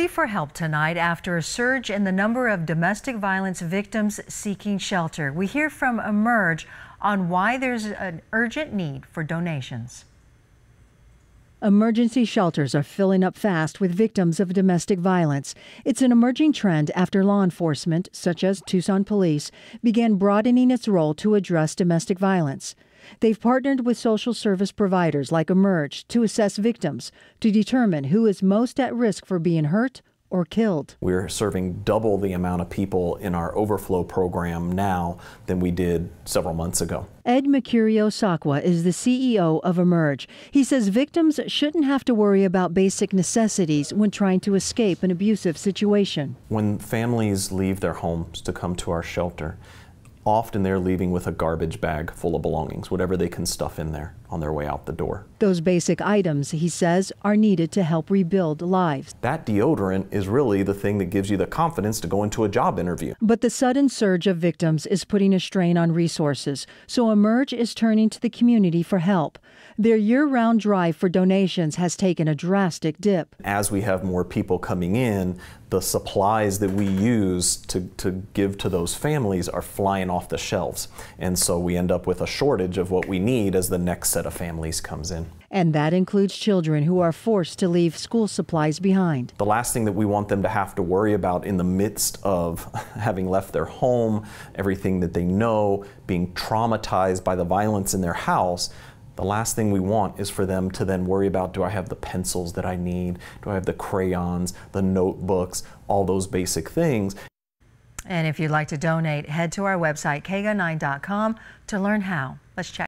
plea for help tonight after a surge in the number of domestic violence victims seeking shelter. We hear from Emerge on why there's an urgent need for donations. Emergency shelters are filling up fast with victims of domestic violence. It's an emerging trend after law enforcement, such as Tucson Police, began broadening its role to address domestic violence. They've partnered with social service providers like Emerge to assess victims to determine who is most at risk for being hurt or killed. We're serving double the amount of people in our overflow program now than we did several months ago. Ed Mercurio-Sacua is the CEO of Emerge. He says victims shouldn't have to worry about basic necessities when trying to escape an abusive situation. When families leave their homes to come to our shelter, often they're leaving with a garbage bag full of belongings, whatever they can stuff in there on their way out the door. Those basic items, he says, are needed to help rebuild lives. That deodorant is really the thing that gives you the confidence to go into a job interview. But the sudden surge of victims is putting a strain on resources, so Emerge is turning to the community for help. Their year-round drive for donations has taken a drastic dip. As we have more people coming in, the supplies that we use to give to those families are flying off the shelves. And so we end up with a shortage of what we need as the next set of families comes in. And that includes children who are forced to leave school supplies behind. The last thing that we want them to have to worry about in the midst of having left their home, everything that they know, being traumatized by the violence in their house, the last thing we want is for them to then worry about, do I have the pencils that I need? Do I have the crayons, the notebooks, all those basic things? And if you'd like to donate, head to our website, KGUN9.com, to learn how. Let's check.